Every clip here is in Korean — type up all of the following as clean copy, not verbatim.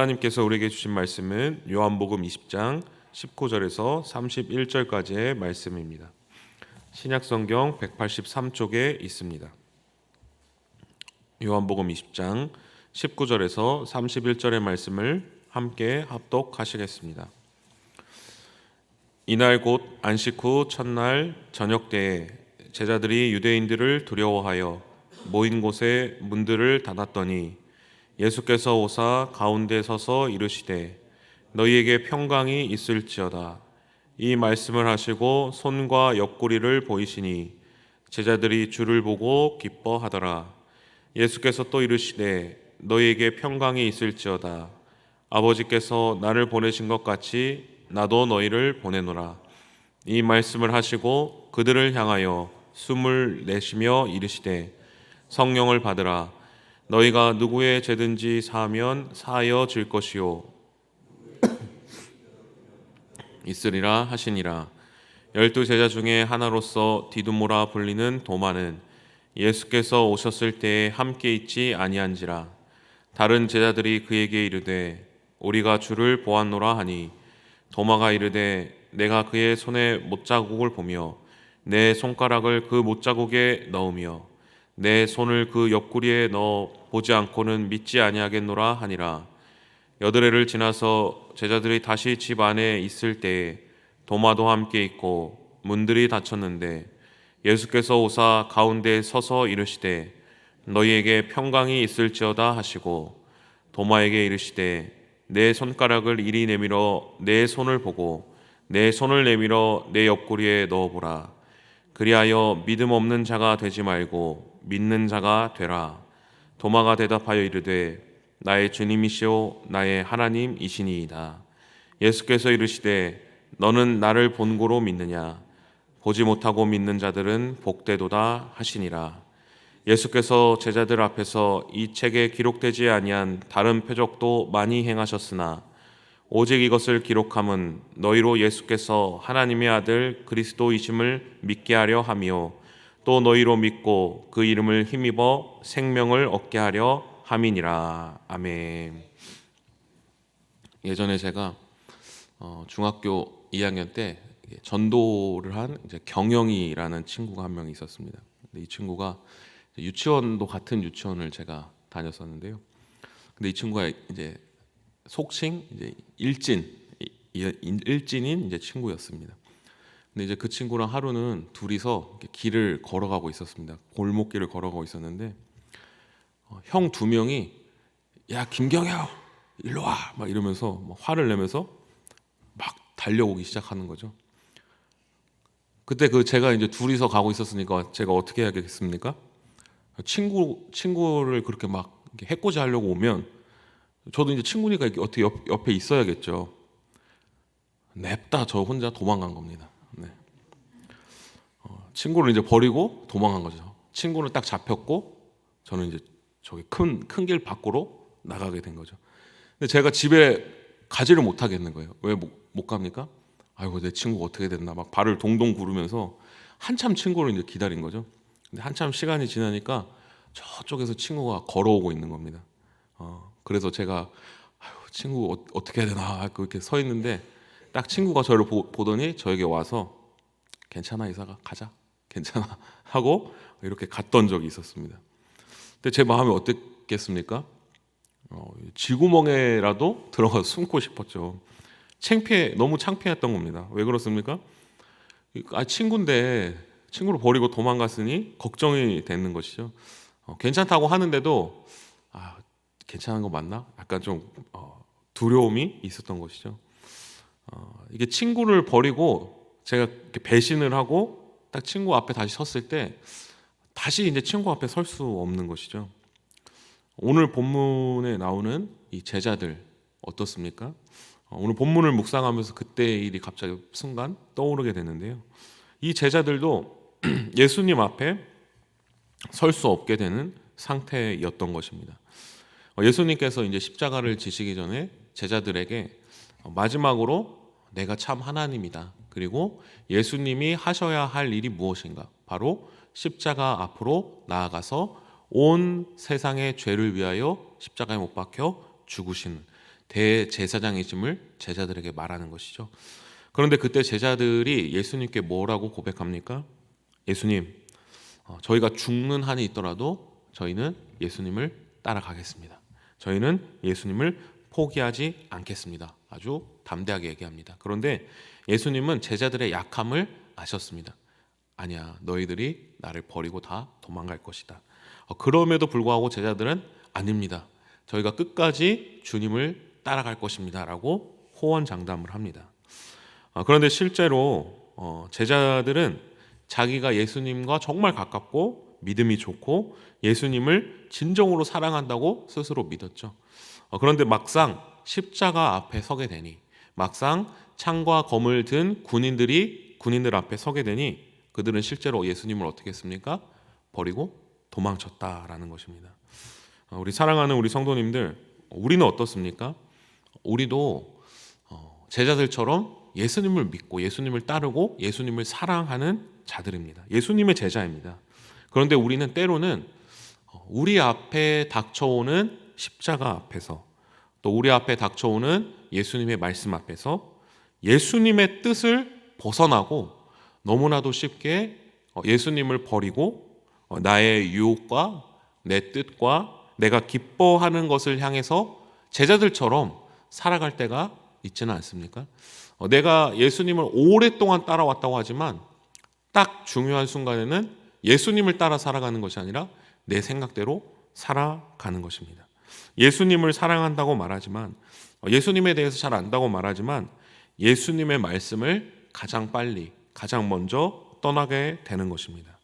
하나님께서 우리에게 주신 말씀은 요한복음 20장 19절에서 31절까지의 말씀입니다. 신약성경 183쪽에 있습니다. 요한복음 20장 19절에서 31절의 말씀을 함께 합독하시겠습니다. 이날 곧 안식 후 첫날 저녁 때에 제자들이 유대인들을 두려워하여 모인 곳에 문들을 닫았더니 예수께서 오사 가운데 서서 이르시되 너희에게 평강이 있을지어다. 이 말씀을 하시고 손과 옆구리를 보이시니 제자들이 주를 보고 기뻐하더라. 예수께서 또 이르시되 너희에게 평강이 있을지어다. 아버지께서 나를 보내신 것 같이 나도 너희를 보내노라. 이 말씀을 하시고 그들을 향하여 숨을 내쉬며 이르시되 성령을 받으라. 너희가 누구의 죄든지 사하면 사하여 질 것이요 있으리라 하시니라. 12 제자 중에 하나로서 디두모라 불리는 도마는 예수께서 오셨을 때에 함께 있지 아니한지라. 다른 제자들이 그에게 이르되 우리가 주를 보았노라 하니 도마가 이르되 내가 그의 손에 못자국을 보며 내 손가락을 그 못자국에 넣으며 내 손을 그 옆구리에 넣어 보지 않고는 믿지 아니하겠노라 하니라. 여드레를 지나서 제자들이 다시 집 안에 있을 때에 도마도 함께 있고 문들이 닫혔는데 예수께서 오사 가운데 서서 이르시되 너희에게 평강이 있을지어다 하시고 도마에게 이르시되 내 손가락을 이리 내밀어 내 손을 보고 내 손을 내밀어 내 옆구리에 넣어보라. 그리하여 믿음 없는 자가 되지 말고 믿는 자가 되라. 도마가 대답하여 이르되 나의 주님이시오 나의 하나님이시니이다. 예수께서 이르시되 너는 나를 본고로 믿느냐? 보지 못하고 믿는 자들은 복되도다 하시니라. 예수께서 제자들 앞에서 이 책에 기록되지 아니한 다른 표적도 많이 행하셨으나 오직 이것을 기록함은 너희로 예수께서 하나님의 아들 그리스도이심을 믿게 하려 함이요 또 너희로 믿고 그 이름을 힘입어 생명을 얻게 하려 함이니라. 아멘. 예전에 제가 중학교 2학년 때 전도를 한 이제 경영이라는 친구가 한 명 있었습니다. 근데 이 친구가 유치원도 같은 유치원을 제가 다녔었는데요. 근데 이 친구가 이제 속칭 이제 일진인 이제 친구였습니다. 근데 이제 그 친구랑 하루는 둘이서 길을 걸어가고 있었습니다. 골목길을 걸어가고 있었는데 형 두 명이 야 김경혁 일로 와 막 이러면서 막 화를 내면서 막 달려오기 시작하는 거죠. 그때 제가 이제 둘이서 가고 있었으니까 제가 어떻게 해야겠습니까? 친구를 그렇게 막 해코지 하려고 오면 저도 이제 친구니까 이렇게 어떻게 옆에 있어야겠죠. 냅다 저 혼자 도망간 겁니다. 네. 친구를 이제 버리고 도망간 거죠. 친구는 딱 잡혔고 저는 이제 저기 큰 길 밖으로 나가게 된 거죠. 근데 제가 집에 가지를 못하겠는 거예요. 왜 못 갑니까? 아이고 내 친구가 어떻게 됐나 막 발을 동동 구르면서 한참 친구를 이제 기다린 거죠. 근데 한참 시간이 지나니까 저쪽에서 친구가 걸어오고 있는 겁니다. 그래서 제가 친구 어떻게 해야 되나 그렇게 서 있는데 딱 친구가 저를 보더니 저에게 와서 괜찮아 이사가 가자 괜찮아 하고 이렇게 갔던 적이 있었습니다. 근데 제 마음이 어땠겠습니까? 쥐구멍에라도 들어가서 숨고 싶었죠. 너무 창피했던 겁니다. 왜 그렇습니까? 친구인데 친구를 버리고 도망갔으니 걱정이 되는 것이죠. 괜찮다고 하는데도 괜찮은 거 맞나? 약간 좀 두려움이 있었던 것이죠. 이게 친구를 버리고 제가 이렇게 배신을 하고 딱 친구 앞에 다시 섰을 때 다시 이제 친구 앞에 설 수 없는 것이죠. 오늘 본문에 나오는 이 제자들 어떻습니까? 오늘 본문을 묵상하면서 그때의 일이 갑자기 순간 떠오르게 되는데요. 이 제자들도 예수님 앞에 설 수 없게 되는 상태였던 것입니다. 예수님께서 이제 십자가를 지시기 전에 제자들에게 마지막으로 내가 참 하나님이다. 그리고 예수님이 하셔야 할 일이 무엇인가? 바로 십자가 앞으로 나아가서 온 세상의 죄를 위하여 십자가에 못 박혀 죽으시는 대제사장이심을 제자들에게 말하는 것이죠. 그런데 그때 제자들이 예수님께 뭐라고 고백합니까? 예수님, 저희가 죽는 한이 있더라도 저희는 예수님을 따라가겠습니다. 저희는 예수님을 포기하지 않겠습니다. 아주 담대하게 얘기합니다. 그런데 예수님은 제자들의 약함을 아셨습니다. 아니야, 너희들이 나를 버리고 다 도망갈 것이다. 그럼에도 불구하고 제자들은 아닙니다. 저희가 끝까지 주님을 따라갈 것입니다. 라고 호언장담을 합니다. 그런데 실제로 제자들은 자기가 예수님과 정말 가깝고 믿음이 좋고 예수님을 진정으로 사랑한다고 스스로 믿었죠. 그런데 막상 십자가 앞에 서게 되니, 막상 창과 검을 든 군인들 앞에 서게 되니 그들은 실제로 예수님을 어떻게 했습니까? 버리고 도망쳤다라는 것입니다. 우리 사랑하는 우리 성도님들, 우리는 어떻습니까? 우리도 제자들처럼 예수님을 믿고 예수님을 따르고 예수님을 사랑하는 자들입니다. 예수님의 제자입니다. 그런데 우리는 때로는 우리 앞에 닥쳐오는 십자가 앞에서, 또 우리 앞에 닥쳐오는 예수님의 말씀 앞에서 예수님의 뜻을 벗어나고 너무나도 쉽게 예수님을 버리고 나의 유혹과 내 뜻과 내가 기뻐하는 것을 향해서 제자들처럼 살아갈 때가 있지는 않습니까? 내가 예수님을 오랫동안 따라왔다고 하지만 딱 중요한 순간에는 예수님을 따라 살아가는 것이 아니라 내 생각대로 살아가는 것입니다. 예수님을 사랑한다고 말하지만, 예수님에 대해서 잘 안다고 말하지만 예수님의 말씀을 가장 빨리, 가장 먼저 떠나게 되는 것입니다.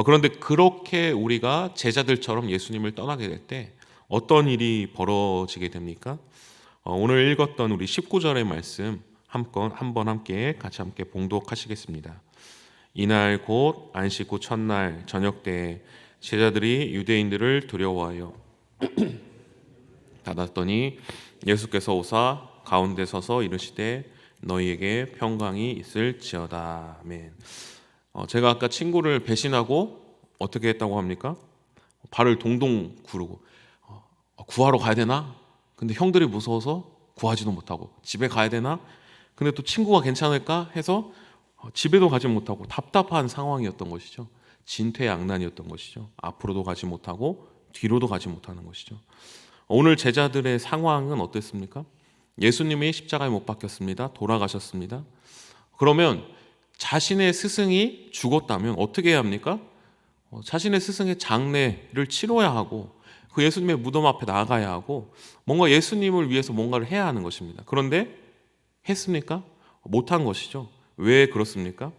그런데 그렇게 우리가 제자들처럼 예수님을 떠나게 될 때 어떤 일이 벌어지게 됩니까? 오늘 읽었던 우리 19절의 말씀 한번 함께 같이 함께 봉독하시겠습니다. 이날 곧 안식 후 첫날 저녁 때에 제자들이 유대인들을 두려워하여 닫았더니 예수께서 오사 가운데 서서 이르시되 너희에게 평강이 있을지어다. 아멘. 제가 아까 친구를 배신하고 어떻게 했다고 합니까? 발을 동동 구르고 구하러 가야 되나? 근데 형들이 무서워서 구하지도 못하고, 집에 가야 되나? 근데 또 친구가 괜찮을까 해서 집에도 가지 못하고 답답한 상황이었던 것이죠. 진퇴양난이었던 것이죠. 앞으로도 가지 못하고 뒤로도 가지 못하는 것이죠. 오늘 제자들의 상황은 어땠습니까? 예수님이 십자가에 못 박혔습니다. 돌아가셨습니다. 그러면 자신의 스승이 죽었다면 어떻게 해야 합니까? 자신의 스승의 장례를 치러야 하고 그 예수님의 무덤 앞에 나가야 하고 뭔가 예수님을 위해서 뭔가를 해야 하는 것입니다. 그런데 했습니까? 못한 것이죠. 왜 그렇습니까?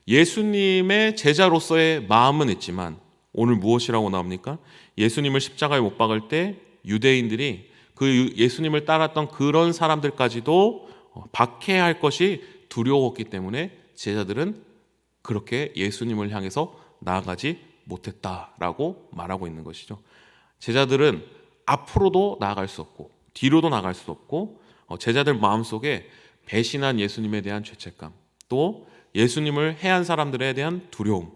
예수님의 제자로서의 마음은 있지만 오늘 무엇이라고 나옵니까? 예수님을 십자가에 못 박을 때 유대인들이 그 예수님을 따랐던 그런 사람들까지도 박해할 것이 두려웠기 때문에 제자들은 그렇게 예수님을 향해서 나아가지 못했다라고 말하고 있는 것이죠. 제자들은 앞으로도 나아갈 수 없고 뒤로도 나갈 수 없고 제자들 마음속에 배신한 예수님에 대한 죄책감, 또 예수님을 해한 사람들에 대한 두려움,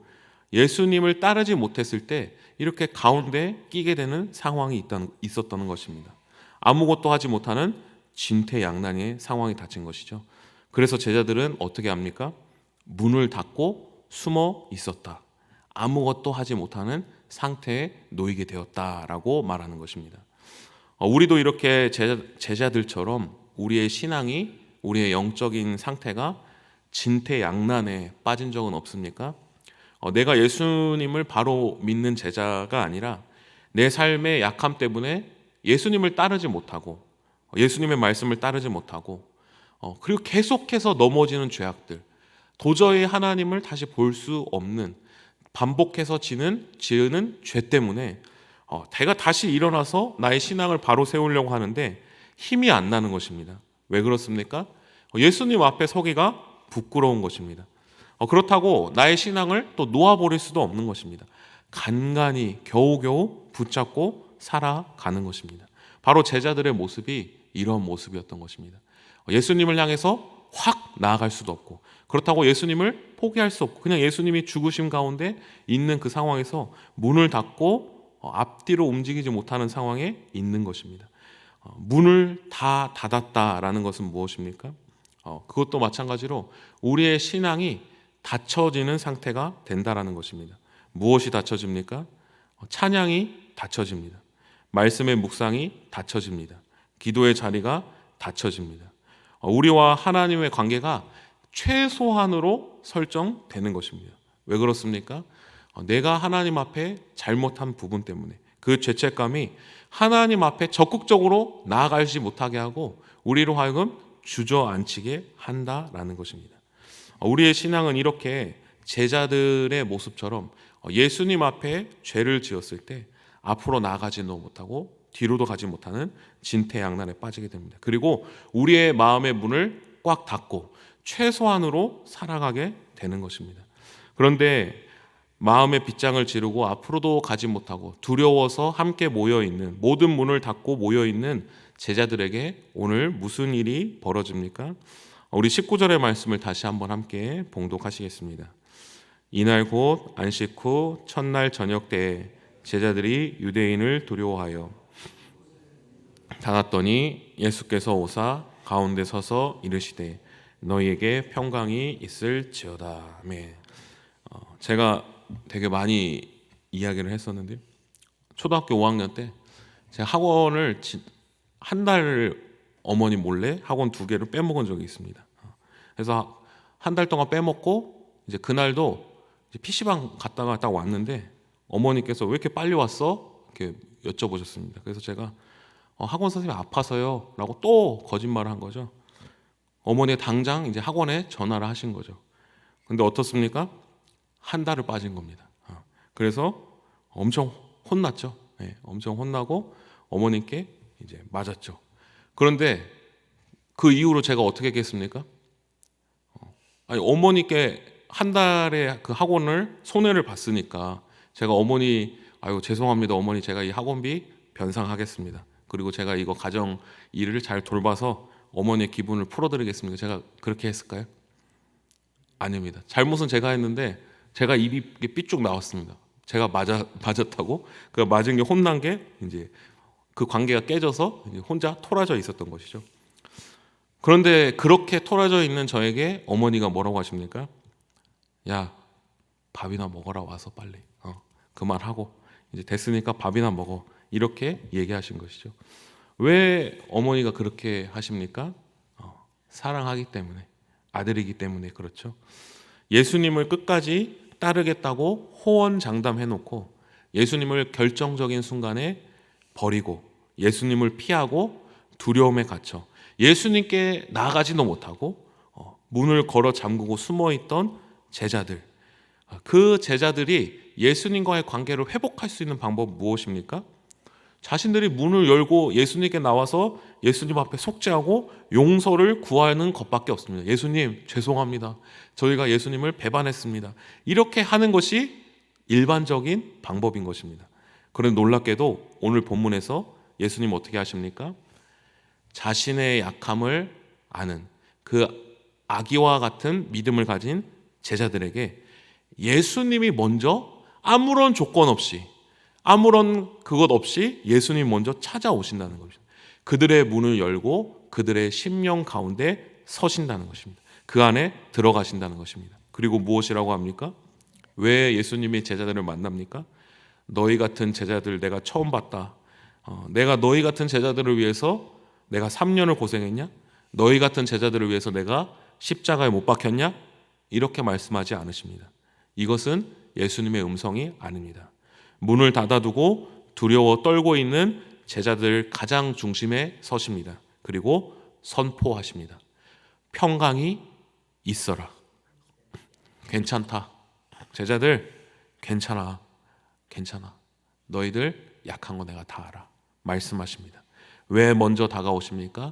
예수님을 따르지 못했을 때 이렇게 가운데 끼게 되는 상황이 있었던 것입니다. 아무것도 하지 못하는 진퇴양난의 상황이 닥친 것이죠. 그래서 제자들은 어떻게 합니까? 문을 닫고 숨어 있었다. 아무것도 하지 못하는 상태에 놓이게 되었다라고 말하는 것입니다. 우리도 이렇게 제자들처럼 우리의 신앙이, 우리의 영적인 상태가 진퇴양난에 빠진 적은 없습니까? 내가 예수님을 바로 믿는 제자가 아니라 내 삶의 약함 때문에 예수님을 따르지 못하고 예수님의 말씀을 따르지 못하고 그리고 계속해서 넘어지는 죄악들, 도저히 하나님을 다시 볼 수 없는, 반복해서 지으는 죄 때문에 내가 다시 일어나서 나의 신앙을 바로 세우려고 하는데 힘이 안 나는 것입니다. 왜 그렇습니까? 예수님 앞에 서기가 부끄러운 것입니다. 그렇다고 나의 신앙을 또 놓아버릴 수도 없는 것입니다. 간간히 겨우겨우 붙잡고 살아가는 것입니다. 바로 제자들의 모습이 이런 모습이었던 것입니다. 예수님을 향해서 확 나아갈 수도 없고, 그렇다고 예수님을 포기할 수 없고, 그냥 예수님이 죽으심 가운데 있는 그 상황에서 문을 닫고 앞뒤로 움직이지 못하는 상황에 있는 것입니다. 문을 다 닫았다라는 것은 무엇입니까? 그것도 마찬가지로 우리의 신앙이 닫혀지는 상태가 된다라는 것입니다. 무엇이 닫혀집니까? 찬양이 닫혀집니다. 말씀의 묵상이 닫혀집니다. 기도의 자리가 닫혀집니다. 우리와 하나님의 관계가 최소한으로 설정되는 것입니다. 왜 그렇습니까? 내가 하나님 앞에 잘못한 부분 때문에 그 죄책감이 하나님 앞에 적극적으로 나아가지 못하게 하고 우리로 하여금 주저앉히게 한다라는 것입니다. 우리의 신앙은 이렇게 제자들의 모습처럼 예수님 앞에 죄를 지었을 때 앞으로 나아가지도 못하고 뒤로도 가지 못하는 진퇴양난에 빠지게 됩니다. 그리고 우리의 마음의 문을 꽉 닫고 최소한으로 살아가게 되는 것입니다. 그런데 마음의 빗장을 지르고 앞으로도 가지 못하고 두려워서 함께 모여있는, 모든 문을 닫고 모여있는 제자들에게 오늘 무슨 일이 벌어집니까? 우리 19절의 말씀을 다시 한번 함께 봉독하시겠습니다. 이날 곧 안식 후 첫날 저녁 때에 제자들이 유대인을 두려워하여 닫았더니 예수께서 오사 가운데 서서 이르시되 너희에게 평강이 있을지어다. 아멘. 제가 되게 많이 이야기를 했었는데 초등학교 5학년 때 제가 학원을 한 달 어머니 몰래 학원 2개를 빼먹은 적이 있습니다. 그래서 한 달 동안 빼먹고 이제 그날도 이제 PC방 갔다가 딱 왔는데 어머니께서 왜 이렇게 빨리 왔어? 이렇게 여쭤보셨습니다. 그래서 제가 학원 선생님이 아파서요 라고 또 거짓말을 한 거죠. 어머니가 당장 이제 학원에 전화를 하신 거죠. 근데 어떻습니까? 한 달을 빠진 겁니다. 그래서 엄청 혼났죠. 네, 엄청 혼나고 어머니께 이제 맞았죠. 그런데 그 이후로 제가 어떻게 했겠습니까? 아니, 어머니께 한 달에 그 학원을 손해를 봤으니까 제가 어머니 아유 죄송합니다 어머니 제가 이 학원비 변상하겠습니다. 그리고 제가 이거 가정 일을 잘 돌봐서 어머니의 기분을 풀어드리겠습니다. 제가 그렇게 했을까요? 아닙니다. 잘못은 제가 했는데 제가 입이 삐쭉 나왔습니다. 제가 맞았다고 그 맞은 게 혼난 게 이제 그 관계가 깨져서 이제 혼자 토라져 있었던 것이죠. 그런데 그렇게 토라져 있는 저에게 어머니가 뭐라고 하십니까? 야 밥이나 먹어라 와서 빨리 그만하고 이제 됐으니까 밥이나 먹어 이렇게 얘기하신 것이죠. 왜 어머니가 그렇게 하십니까? 사랑하기 때문에 아들이기 때문에 그렇죠. 예수님을 끝까지 따르겠다고 호언장담해놓고 예수님을 결정적인 순간에 버리고 예수님을 피하고 두려움에 갇혀 예수님께 나아가지도 못하고 문을 걸어 잠그고 숨어있던 제자들, 그 제자들이 예수님과의 관계를 회복할 수 있는 방법은 무엇입니까? 자신들이 문을 열고 예수님께 나와서 예수님 앞에 속죄하고 용서를 구하는 것밖에 없습니다. 예수님 죄송합니다. 저희가 예수님을 배반했습니다. 이렇게 하는 것이 일반적인 방법인 것입니다. 그런데 놀랍게도 오늘 본문에서 예수님 어떻게 하십니까? 자신의 약함을 아는 그 아기와 같은 믿음을 가진 제자들에게 예수님이 먼저 아무런 조건 없이 아무런 그것 없이 예수님 먼저 찾아오신다는 것입니다. 그들의 문을 열고 그들의 심령 가운데 서신다는 것입니다. 그 안에 들어가신다는 것입니다. 그리고 무엇이라고 합니까? 왜 예수님이 제자들을 만납니까? 너희 같은 제자들 내가 처음 봤다. 내가 너희 같은 제자들을 위해서 내가 3년을 고생했냐? 너희 같은 제자들을 위해서 내가 십자가에 못 박혔냐? 이렇게 말씀하지 않으십니다. 이것은 예수님의 음성이 아닙니다. 문을 닫아두고 두려워 떨고 있는 제자들 가장 중심에 서십니다. 그리고 선포하십니다. 평강이 있어라. 괜찮다. 제자들 괜찮아. 괜찮아. 너희들 약한 거 내가 다 알아. 말씀하십니다. 왜 먼저 다가오십니까?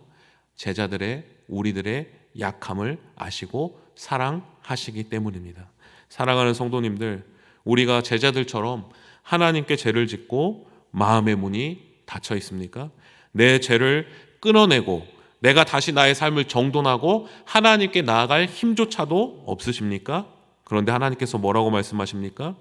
제자들의 우리들의 약함을 아시고 사랑하시기 때문입니다. 사랑하는 성도님들, 우리가 제자들처럼 하나님께 죄를 짓고 마음의 문이 닫혀 있습니까? 내 죄를 끊어내고 내가 다시 나의 삶을 정돈하고 하나님께 나아갈 힘조차도 없으십니까? 그런데 하나님께서 뭐라고 말씀하십니까?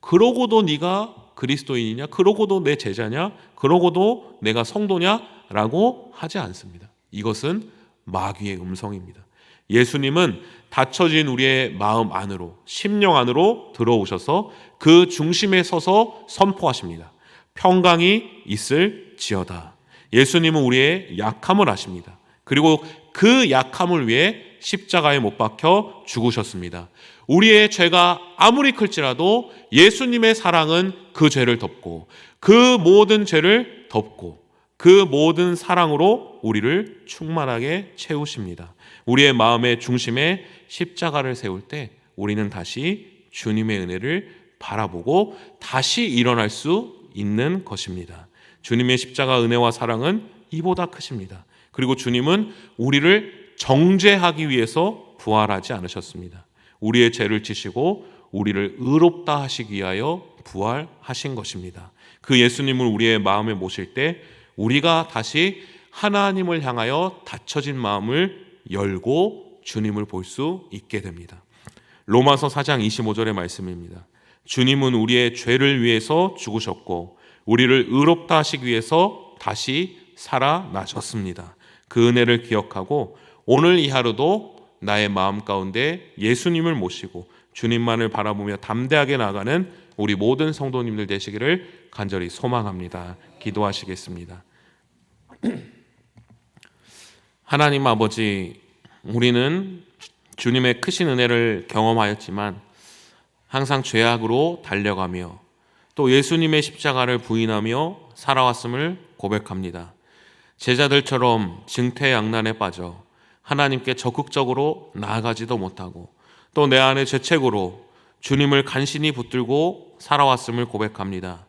그러고도 네가 그리스도인이냐? 그러고도 내 제자냐? 그러고도 내가 성도냐? 라고 하지 않습니다. 이것은 마귀의 음성입니다. 예수님은 닫혀진 우리의 마음 안으로, 심령 안으로 들어오셔서 그 중심에 서서 선포하십니다. 평강이 있을지어다. 예수님은 우리의 약함을 아십니다. 그리고 그 약함을 위해 십자가에 못 박혀 죽으셨습니다. 우리의 죄가 아무리 클지라도 예수님의 사랑은 그 죄를 덮고, 그 모든 죄를 덮고, 그 모든 사랑으로 우리를 충만하게 채우십니다. 우리의 마음의 중심에 십자가를 세울 때 우리는 다시 주님의 은혜를 바라보고 다시 일어날 수 있는 것입니다. 주님의 십자가 은혜와 사랑은 이보다 크십니다. 그리고 주님은 우리를 정죄하기 위해서 부활하지 않으셨습니다. 우리의 죄를 지시고 우리를 의롭다 하시기 위하여 부활하신 것입니다. 그 예수님을 우리의 마음에 모실 때 우리가 다시 하나님을 향하여 닫혀진 마음을 열고 주님을 볼 수 있게 됩니다. 로마서 4장 25절의 말씀입니다. 주님은 우리의 죄를 위해서 죽으셨고 우리를 의롭다 하시기 위해서 다시 살아나셨습니다. 그 은혜를 기억하고 오늘 이 하루도 나의 마음 가운데 예수님을 모시고 주님만을 바라보며 담대하게 나아가는 우리 모든 성도님들 되시기를 간절히 소망합니다. 기도하시겠습니다. 하나님 아버지, 우리는 주님의 크신 은혜를 경험하였지만 항상 죄악으로 달려가며 또 예수님의 십자가를 부인하며 살아왔음을 고백합니다. 제자들처럼 증태양난에 빠져 하나님께 적극적으로 나아가지도 못하고 또 내 안의 죄책으로 주님을 간신히 붙들고 살아왔음을 고백합니다.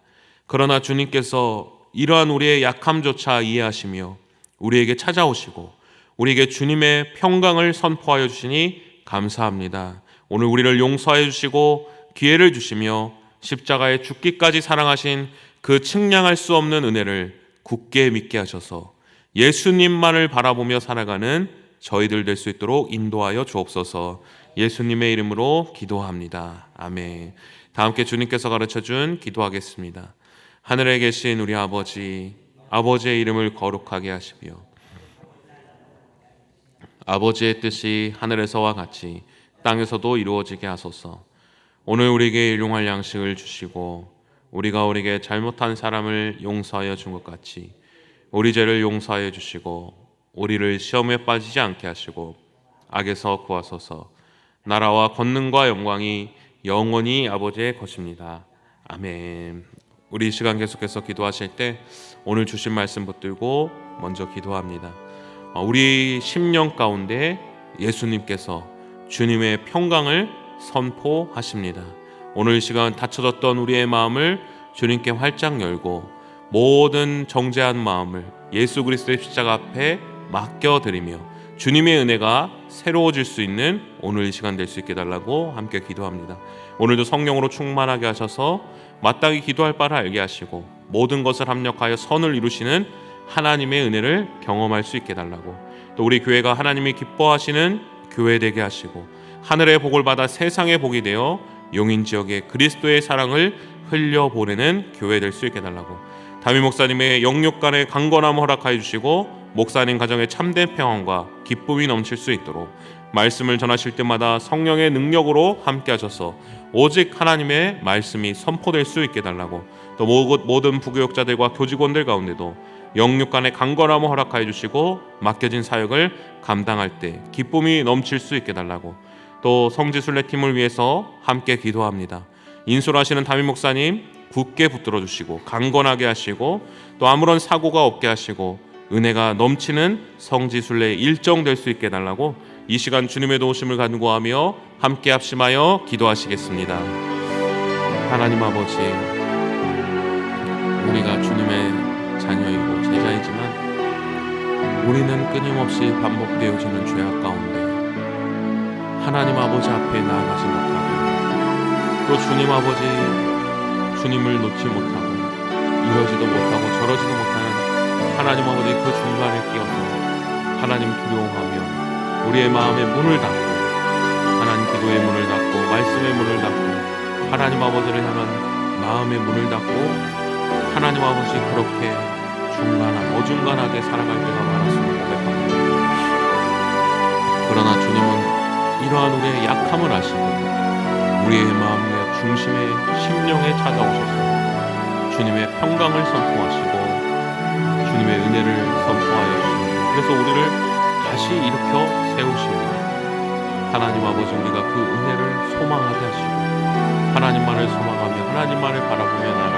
그러나 주님께서 이러한 우리의 약함조차 이해하시며 우리에게 찾아오시고 우리에게 주님의 평강을 선포하여 주시니 감사합니다. 오늘 우리를 용서해 주시고 기회를 주시며 십자가에 죽기까지 사랑하신 그 측량할 수 없는 은혜를 굳게 믿게 하셔서 예수님만을 바라보며 살아가는 저희들 될 수 있도록 인도하여 주옵소서. 예수님의 이름으로 기도합니다. 아멘. 다 함께 주님께서 가르쳐준 기도하겠습니다. 하늘에 계신 우리 아버지, 아버지의 이름을 거룩하게 하시며 아버지의 뜻이 하늘에서와 같이 땅에서도 이루어지게 하소서. 오늘 우리에게 일용할 양식을 주시고 우리가 우리에게 잘못한 사람을 용서하여 준 것 같이 우리 죄를 용서하여 주시고 우리를 시험에 빠지지 않게 하시고 악에서 구하소서. 나라와 권능과 영광이 영원히 아버지의 것입니다. 아멘. 우리 이 시간 계속해서 기도하실 때 오늘 주신 말씀 붙들고 먼저 기도합니다. 우리 심령 가운데 예수님께서 주님의 평강을 선포하십니다. 오늘 이 시간 닫혀졌던 우리의 마음을 주님께 활짝 열고 모든 정죄한 마음을 예수 그리스도의 십자가 앞에 맡겨드리며 주님의 은혜가 새로워질 수 있는 오늘 이 시간 될 수 있게 달라고 함께 기도합니다. 오늘도 성령으로 충만하게 하셔서 마땅히 기도할 바를 알게 하시고 모든 것을 합력하여 선을 이루시는 하나님의 은혜를 경험할 수 있게 달라고, 또 우리 교회가 하나님이 기뻐하시는 교회 되게 하시고 하늘의 복을 받아 세상의 복이 되어 용인 지역에 그리스도의 사랑을 흘려보내는 교회 될 수 있게 달라고, 담임 목사님의 영육간의 강건함 허락하여 주시고 목사님 가정의 참된 평안과 기쁨이 넘칠 수 있도록 말씀을 전하실 때마다 성령의 능력으로 함께 하셔서 오직 하나님의 말씀이 선포될 수 있게 달라고, 또 모든 부교육자들과 교직원들 가운데도 영육간의 강건함을 허락하여 주시고 맡겨진 사역을 감당할 때 기쁨이 넘칠 수 있게 달라고, 또 성지순례팀을 위해서 함께 기도합니다. 인솔하시는 담임 목사님 굳게 붙들어 주시고 강건하게 하시고 또 아무런 사고가 없게 하시고 은혜가 넘치는 성지순례 일정 될 수 있게 달라고 이 시간 주님의 도우심을 간구하며 함께 합심하여 기도하시겠습니다. 하나님 아버지, 우리가 주님의 자녀이고 제자이지만 우리는 끊임없이 반복되어지는 죄악 가운데 하나님 아버지 앞에 나아가지 못하고 또 주님 아버지 주님을 놓지 못하고 이러지도 못하고 저러지도 못하는 하나님 아버지 그 중간에 끼어서 하나님 두려워하며 우리의 마음의 문을 닫고 하나님 기도의 문을 닫고 말씀의 문을 닫고 하나님 아버지를 향한 마음의 문을 닫고 하나님 아버지 그렇게 어중간하게 살아갈 때가 많았음을 고백합니다. 그러나 주님은 이러한 우리의 약함을 아시고 우리의 마음의 중심에 심령에 찾아오셔서 주님의 평강을 선포하시고 주님의 은혜를 선포하여 주십니다. 그래서 우리를 다시 일으켜 세우십니다. 하나님 아버지, 우리가 그 은혜를 소망하게 하시고 하나님만을 소망하며 하나님만을 바라보며